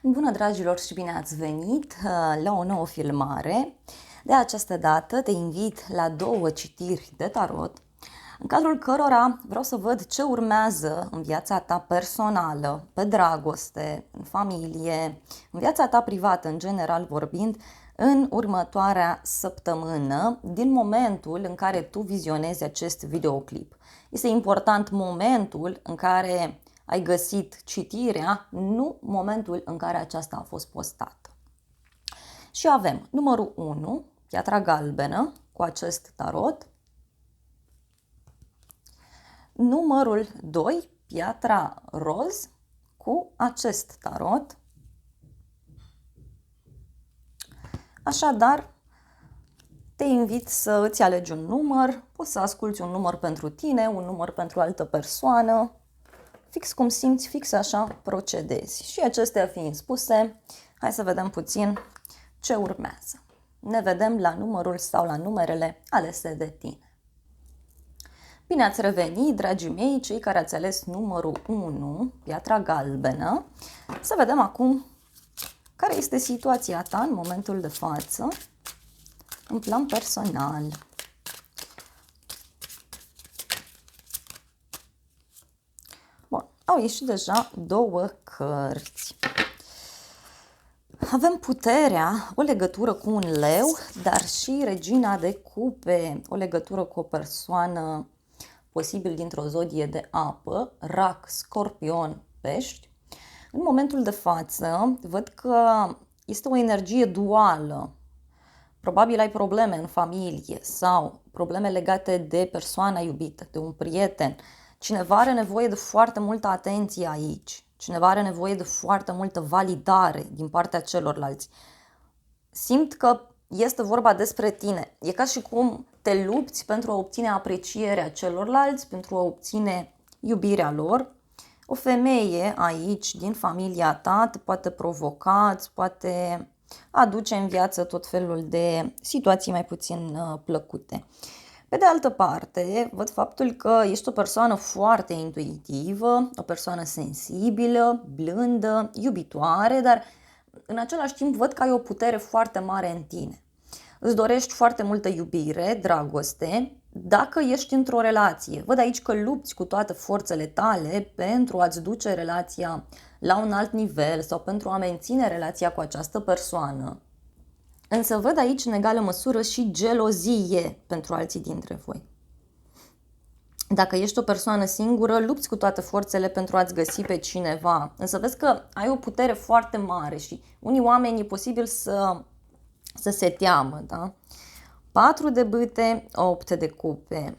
Bună dragilor și bine ați venit la o nouă filmare. De această dată te invit la două citiri de tarot, în cadrul cărora vreau să văd ce urmează în viața ta personală, pe dragoste, în familie, în viața ta privată, în general vorbind, în următoarea săptămână, din momentul în care tu vizionezi acest videoclip. Este important momentul în care ai găsit citirea, nu momentul în care aceasta a fost postată. Și avem numărul 1, piatra galbenă, cu acest tarot. Numărul 2, piatra roz, cu acest tarot. Așadar, te invit să îți alegi un număr, poți să asculți un număr pentru tine, un număr pentru altă persoană, fix cum simți, fix așa procedezi. Și acestea fiind spuse, hai să vedem puțin ce urmează. Ne vedem la numărul sau la numerele alese de tine. Bine ați revenit, dragii mei, cei care ați ales numărul 1, piatra galbenă. Să vedem acum care este situația ta în momentul de față, în plan personal. Bun, au ieșit deja două cărți. Avem puterea, o legătură cu un leu, dar și regina de cupe, o legătură cu o persoană posibil dintr-o zodie de apă, rac, scorpion, pești. În momentul de față văd că este o energie duală. Probabil ai probleme în familie sau probleme legate de persoana iubită, de un prieten. Cineva are nevoie de foarte multă atenție aici. Cineva are nevoie de foarte multă validare din partea celorlalți. Simt că este vorba despre tine. E ca și cum te lupți pentru a obține aprecierea celorlalți, pentru a obține iubirea lor. O femeie aici, din familia ta, te poate provoca, îți poate aduce în viață tot felul de situații mai puțin plăcute. Pe de altă parte, văd faptul că ești o persoană foarte intuitivă, o persoană sensibilă, blândă, iubitoare, dar în același timp văd că ai o putere foarte mare în tine. Îți dorești foarte multă iubire, dragoste, dacă ești într-o relație. Văd aici că lupți cu toate forțele tale pentru a-ți duce relația la un alt nivel sau pentru a menține relația cu această persoană. Însă văd aici în egală măsură și gelozie pentru alții dintre voi. Dacă ești o persoană singură, lupți cu toate forțele pentru a-ți găsi pe cineva. Însă vezi că ai o putere foarte mare și unii oameni e posibil să se teamă, da? 4 de bâte, 8 de cupe.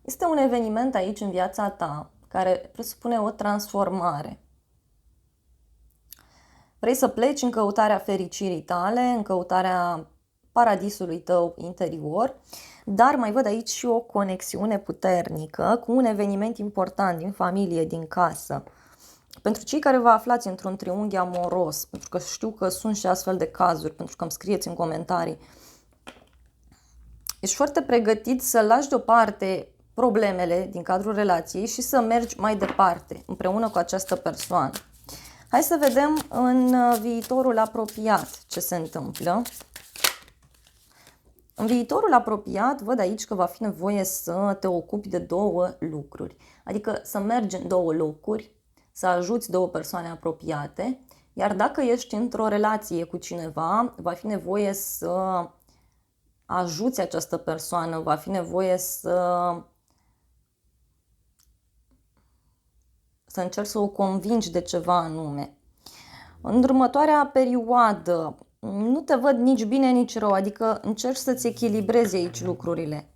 Este un eveniment aici în viața ta care presupune o transformare. Vrei să pleci în căutarea fericirii tale, în căutarea paradisului tău interior, dar mai văd aici și o conexiune puternică cu un eveniment important din familie, din casă. Pentru cei care vă aflați într-un triunghi amoros, pentru că știu că sunt și astfel de cazuri, pentru că îmi scrieți în comentarii, ești foarte pregătit să lași deoparte problemele din cadrul relației și să mergi mai departe, împreună cu această persoană. Hai să vedem în viitorul apropiat ce se întâmplă. În viitorul apropiat văd aici că va fi nevoie să te ocupi de două lucruri. Adică să mergi în două locuri, să ajuți două persoane apropiate, iar dacă ești într-o relație cu cineva, va fi nevoie să ajuți această persoană, va fi nevoie să încerci să o convingi de ceva anume. În următoarea perioadă nu te văd nici bine, nici rău, adică încerci să-ți echilibrezi aici lucrurile.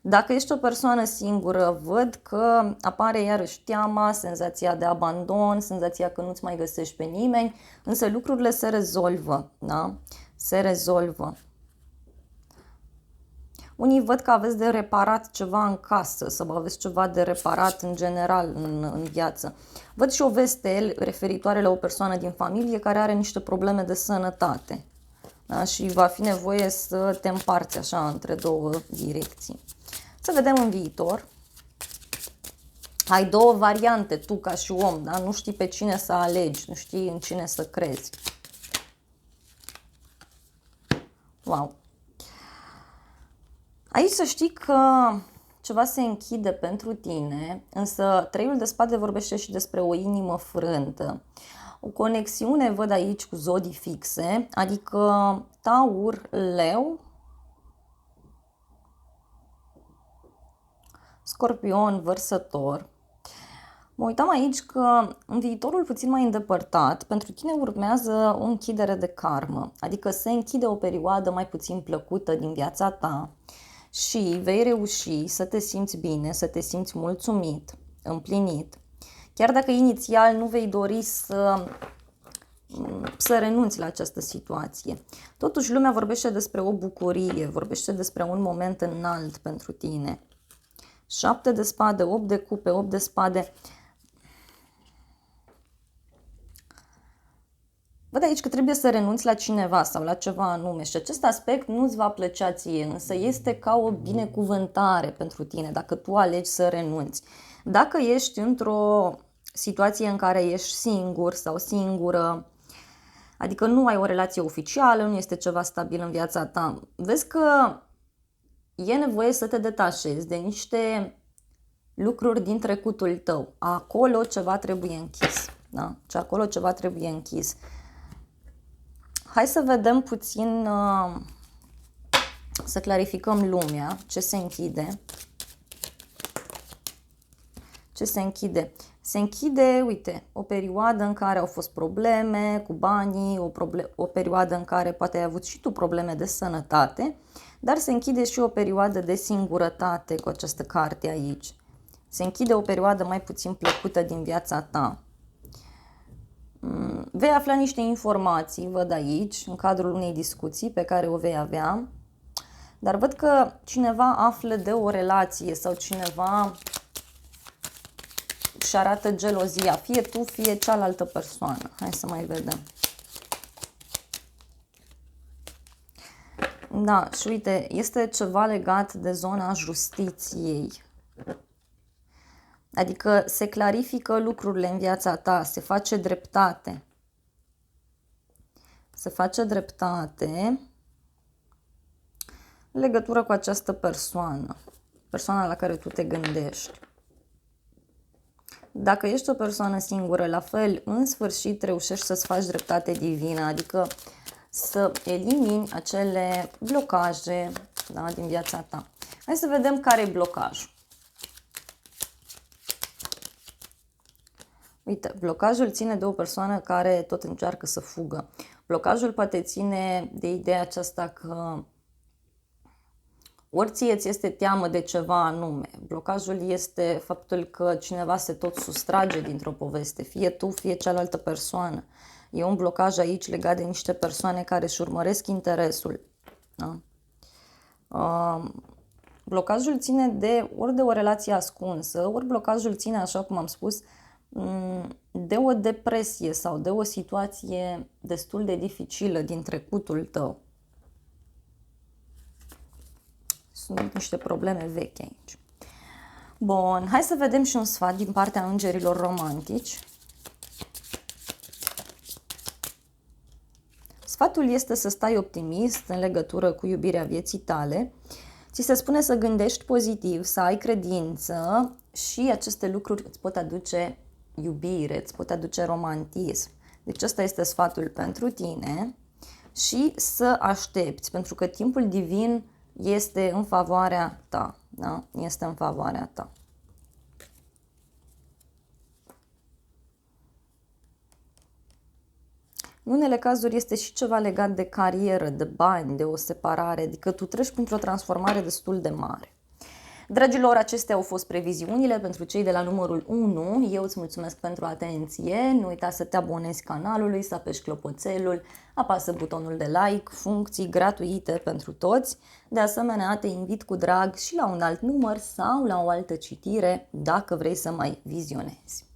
Dacă ești o persoană singură, văd că apare iarăși teama, senzația de abandon, senzația că nu-ți mai găsești pe nimeni, însă lucrurile se rezolvă, da? Se rezolvă. Unii văd că aveți de reparat ceva în casă sau aveți ceva de reparat în general în viață. Văd și o veste referitoare la o persoană din familie care are niște probleme de sănătate. Da? Și va fi nevoie să te împarți așa între două direcții. Să vedem în viitor. Ai două variante, tu ca și om, da? Nu știi pe cine să alegi, nu știi în cine să crezi. Wow! Aici să știi că ceva se închide pentru tine, însă treiul de spade vorbește și despre o inimă frântă. O conexiune văd aici cu zodii fixe, adică Taur, Leu, Scorpion, Vărsător. Mă uitam aici că în viitorul puțin mai îndepărtat, pentru tine urmează o închidere de karmă, adică se închide o perioadă mai puțin plăcută din viața ta și vei reuși să te simți bine, să te simți mulțumit, împlinit. Chiar dacă inițial nu vei dori să renunți la această situație. Totuși lumea vorbește despre o bucurie, vorbește despre un moment înalt pentru tine. 7 de spade, 8 de cupe, 8 de spade. Văd aici că trebuie să renunți la cineva sau la ceva anume și acest aspect nu îți va plăcea ție, însă este ca o binecuvântare pentru tine dacă tu alegi să renunți. Dacă ești într-o situație în care ești singur sau singură, adică nu ai o relație oficială, nu este ceva stabil în viața ta, vezi că e nevoie să te detașezi de niște lucruri din trecutul tău. Acolo ceva trebuie închis. Da? Și acolo ceva trebuie închis. Hai să vedem puțin, să clarificăm lumea, ce se închide. Ce se închide? Se închide, uite, o perioadă în care au fost probleme cu banii, o perioadă în care poate ai avut și tu probleme de sănătate, dar se închide și o perioadă de singurătate cu această carte aici. Se închide o perioadă mai puțin plăcută din viața ta. Vei afla niște informații, văd aici, în cadrul unei discuții pe care o vei avea, dar văd că cineva află de o relație sau cineva și arată gelozia, fie tu, fie cealaltă persoană. Hai să mai vedem. Da, și uite, este ceva legat de zona justiției. Adică se clarifică lucrurile în viața ta, se face dreptate. Se face dreptate în legătură cu această persoană, persoana la care tu te gândești. Dacă ești o persoană singură, la fel, în sfârșit reușești să-ți faci dreptate divină, adică să elimini acele blocaje, da, din viața ta. Hai să vedem care e blocajul. Uite, blocajul ține de o persoană care tot încearcă să fugă. Blocajul poate ține de ideea aceasta că ori ție ți este teamă de ceva anume. Blocajul este faptul că cineva se tot sustrage dintr-o poveste, fie tu, fie cealaltă persoană. E un blocaj aici legat de niște persoane care își urmăresc interesul. Da? Blocajul ține ori de o relație ascunsă, ori blocajul ține, așa cum am spus, de o depresie sau de o situație destul de dificilă din trecutul tău. Sunt niște probleme vechi aici. Bun, hai să vedem și un sfat din partea îngerilor romantici. Sfatul este să stai optimist în legătură cu iubirea vieții tale. Ți se spune să gândești pozitiv, să ai credință și aceste lucruri îți pot aduce iubire, îți pot aduce romantism. Deci ăsta este sfatul pentru tine și să aștepți, pentru că timpul divin este în favoarea ta. Da? Este în favoarea ta. În unele cazuri este și ceva legat de carieră, de bani, de o separare, adică tu treci printr-o transformare destul de mare. Dragilor, acestea au fost previziunile pentru cei de la numărul 1. Eu îți mulțumesc pentru atenție. Nu uita să te abonezi canalului, să apeși clopoțelul, apasă butonul de like, funcții gratuite pentru toți. De asemenea, te invit cu drag și la un alt număr sau la o altă citire dacă vrei să mai vizionezi.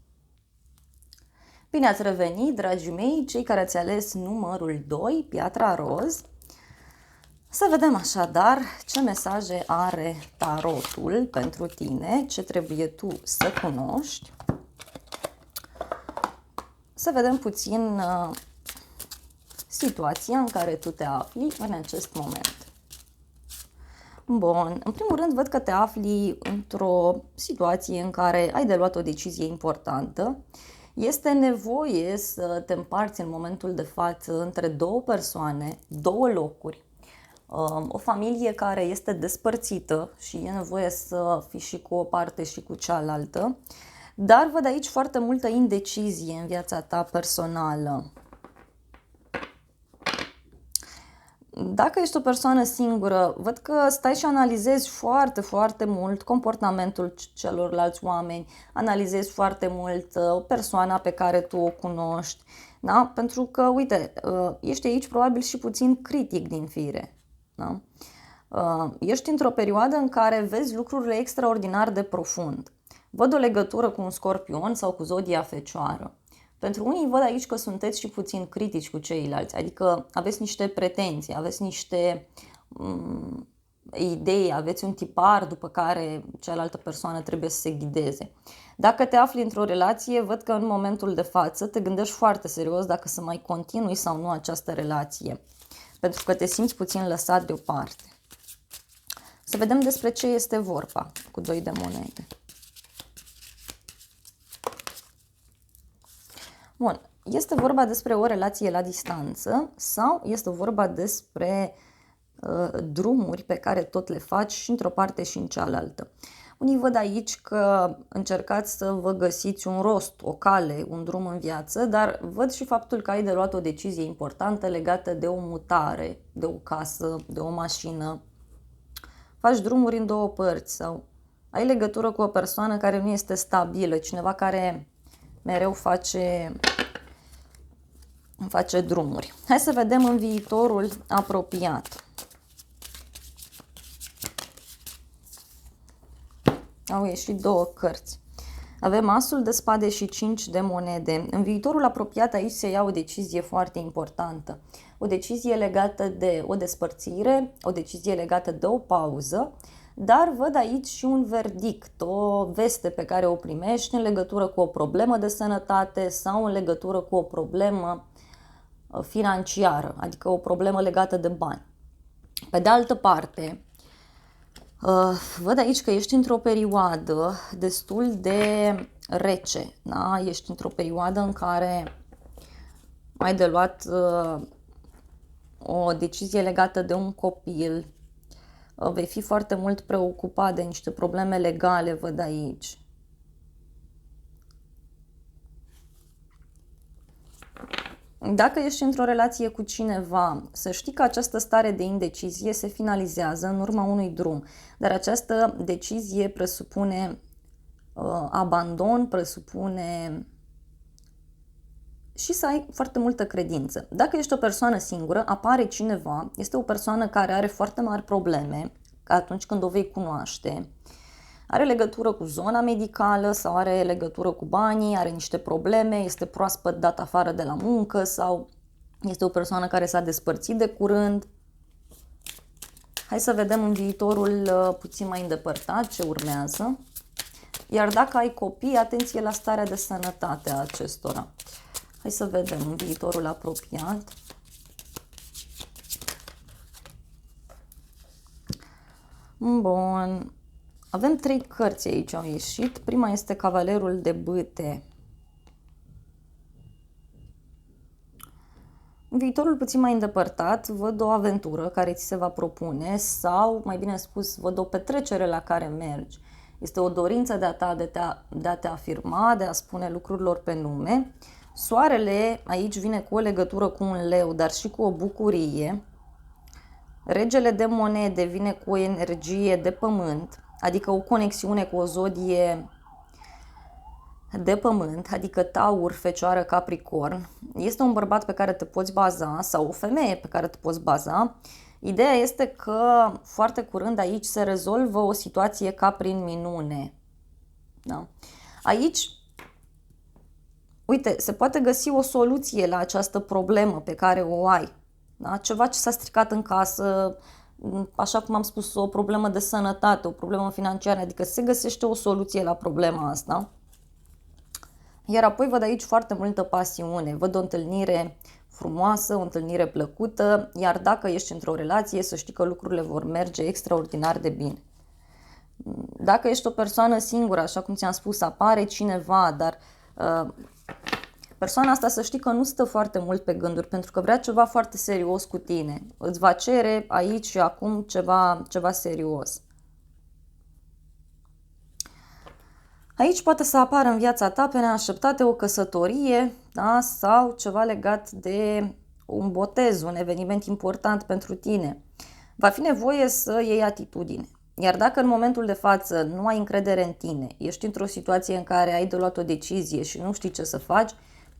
Bine ați revenit, dragii mei, cei care ați ales numărul 2, piatra roz. Să vedem așadar ce mesaje are tarotul pentru tine, ce trebuie tu să cunoști. Să vedem puțin situația în care tu te afli în acest moment. Bun, în primul rând văd că te afli într-o situație în care ai de luat o decizie importantă. Este nevoie să te împarți în momentul de față între două persoane, două locuri. O familie care este despărțită și e nevoie să fii și cu o parte și cu cealaltă. Dar văd aici foarte multă indecizie în viața ta personală. Dacă ești o persoană singură, văd că stai și analizezi foarte, foarte mult comportamentul celorlalți oameni, analizezi foarte mult persoana pe care tu o cunoști, da? Pentru că, uite, ești aici probabil și puțin critic din fire, da? Ești într-o perioadă în care vezi lucrurile extraordinar de profund. Văd o legătură cu un scorpion sau cu zodia fecioară. Pentru unii văd aici că sunteți și puțin critici cu ceilalți, adică aveți niște pretenții, aveți niște idei, aveți un tipar după care cealaltă persoană trebuie să se ghideze. Dacă te afli într-o relație, văd că în momentul de față te gândești foarte serios dacă să mai continui sau nu această relație, pentru că te simți puțin lăsat deoparte. Să vedem despre ce este vorba cu 2 de monede. Bun, este vorba despre o relație la distanță sau este vorba despre drumuri pe care tot le faci și într-o parte și în cealaltă. Unii văd aici că încercați să vă găsiți un rost, o cale, un drum în viață, dar văd și faptul că ai de luat o decizie importantă legată de o mutare, de o casă, de o mașină. Faci drumuri în două părți sau ai legătură cu o persoană care nu este stabilă, cineva care mereu face drumuri. Hai să vedem în viitorul apropiat. Au ieșit 2 cărți. Avem Asul de spade și 5 de monede. În viitorul apropiat aici se ia o decizie foarte importantă. O decizie legată de o despărțire, o decizie legată de o pauză, dar văd aici și un verdict, o veste pe care o primești în legătură cu o problemă de sănătate sau în legătură cu o problemă financiară, adică o problemă legată de bani. Pe de altă parte, văd aici că ești într-o perioadă destul de rece, da? Ești într-o perioadă în care ai de luat o decizie legată de un copil, vei fi foarte mult preocupat de niște probleme legale, văd aici. Dacă ești într-o relație cu cineva, să știi că această stare de indecizie se finalizează în urma unui drum, dar această decizie presupune abandon, presupune și să ai foarte multă credință. Dacă ești o persoană singură, apare cineva, este o persoană care are foarte mari probleme, atunci când o vei cunoaște, are legătură cu zona medicală sau are legătură cu banii, are niște probleme, este proaspăt dat afară de la muncă sau este o persoană care s-a despărțit de curând. Hai să vedem în viitorul puțin mai îndepărtat ce urmează. Iar dacă ai copii, atenție la starea de sănătate a acestora. Hai să vedem în viitorul apropiat. Bun. Avem 3 cărți aici au ieșit. Prima este Cavalerul de bâte. În viitorul puțin mai îndepărtat văd o aventură care ți se va propune sau, mai bine spus, văd o petrecere la care mergi. Este o dorință de a te afirma, de a spune lucrurilor pe nume. Soarele aici vine cu o legătură cu un leu, dar și cu o bucurie. Regele de monede vine cu o energie de pământ, adică o conexiune cu o zodie de pământ, adică Taur, Fecioară, Capricorn. Este un bărbat pe care te poți baza sau o femeie pe care te poți baza. Ideea este că foarte curând aici se rezolvă o situație ca prin minune. Da? Aici, uite, se poate găsi o soluție la această problemă pe care o ai. Da? Ceva ce s-a stricat în casă, așa cum am spus, o problemă de sănătate, o problemă financiară, adică se găsește o soluție la problema asta. Iar apoi văd aici foarte multă pasiune, văd o întâlnire frumoasă, o întâlnire plăcută, iar dacă ești într-o relație, să știi că lucrurile vor merge extraordinar de bine. Dacă ești o persoană singură, așa cum ți-am spus, apare cineva, dar persoana asta să știi că nu stă foarte mult pe gânduri, pentru că vrea ceva foarte serios cu tine. Îți va cere aici și acum ceva serios. Aici poate să apară în viața ta pe neașteptate o căsătorie, da? Sau ceva legat de un botez, un eveniment important pentru tine. Va fi nevoie să iei atitudine. Iar dacă în momentul de față nu ai încredere în tine, ești într-o situație în care ai de luat o decizie și nu știi ce să faci,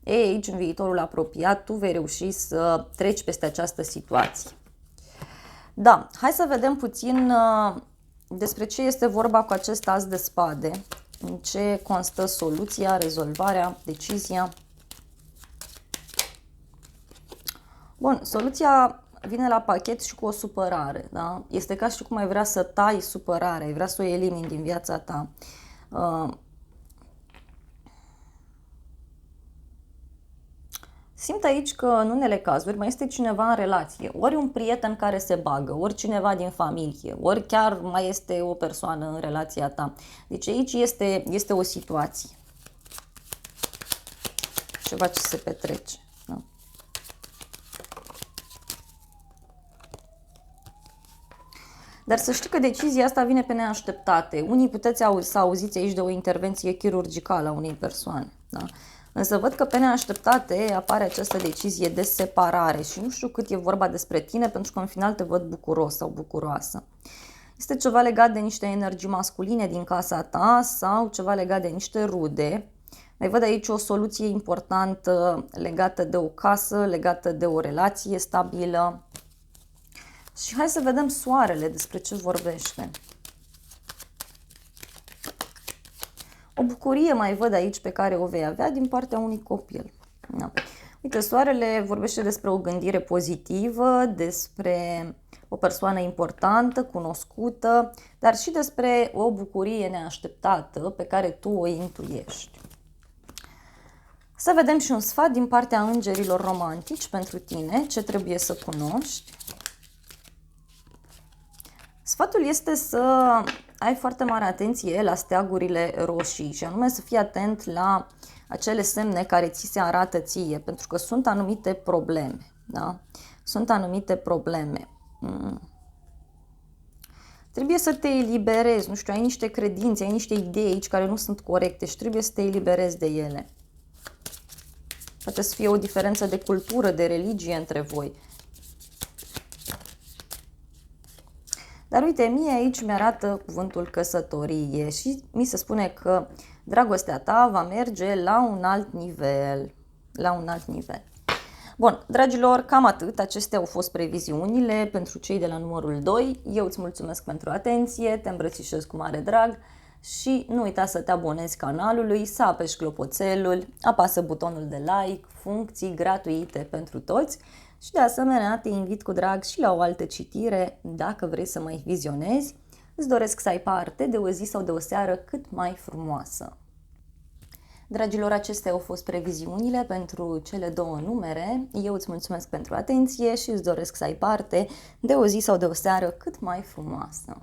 aici, în viitorul apropiat, tu vei reuși să treci peste această situație. Da, hai să vedem puțin despre ce este vorba cu acest as de spade, în ce constă soluția, rezolvarea, decizia. Bun, soluția vine la pachet și cu o supărare, da? Este ca și cum ai vrea să tai supărarea, ai vrea să o elimini din viața ta. Simt aici că în unele cazuri mai este cineva în relație, ori un prieten care se bagă, ori cineva din familie, ori chiar mai este o persoană în relația ta. Deci aici este o situație, ceva ce se petrece. Da? Dar să știi că decizia asta vine pe neașteptate. Unii puteți să auziți aici de o intervenție chirurgicală a unei persoane. Da? Însă văd că pe neașteptate apare această decizie de separare și nu știu cât e vorba despre tine, pentru că în final te văd bucuros sau bucuroasă. Este ceva legat de niște energii masculine din casa ta sau ceva legat de niște rude. Mai văd aici o soluție importantă legată de o casă, legată de o relație stabilă. Și hai să vedem soarele despre ce vorbește. O bucurie mai văd aici pe care o vei avea din partea unui copil. Da. Uite, soarele vorbește despre o gândire pozitivă, despre o persoană importantă, cunoscută, dar și despre o bucurie neașteptată pe care tu o intuiești. Să vedem și un sfat din partea îngerilor romantici pentru tine, ce trebuie să cunoști. Sfatul este să ai foarte mare atenție la steagurile roșii și anume să fii atent la acele semne care ți se arată ție, pentru că sunt anumite probleme. Da? Sunt anumite probleme. Trebuie să te eliberezi, nu știu, ai niște credințe, ai niște idei aici care nu sunt corecte și trebuie să te eliberezi de ele. Poate să fie o diferență de cultură, de religie între voi. Dar uite, mie aici mi-arată cuvântul căsătorie și mi se spune că dragostea ta va merge la un alt nivel. La un alt nivel. Bun, dragilor, cam atât. Acestea au fost previziunile pentru cei de la numărul 2. Eu îți mulțumesc pentru atenție, te îmbrățișez cu mare drag și nu uita să te abonezi canalului, să apeși clopoțelul, apasă butonul de like, funcții gratuite pentru toți. Și de asemenea te invit cu drag și la o altă citire dacă vrei să mai vizionezi. Îți doresc să ai parte de o zi sau de o seară cât mai frumoasă. Dragilor, acestea au fost previziunile pentru cele două numere. Eu îți mulțumesc pentru atenție și îți doresc să ai parte de o zi sau de o seară cât mai frumoasă.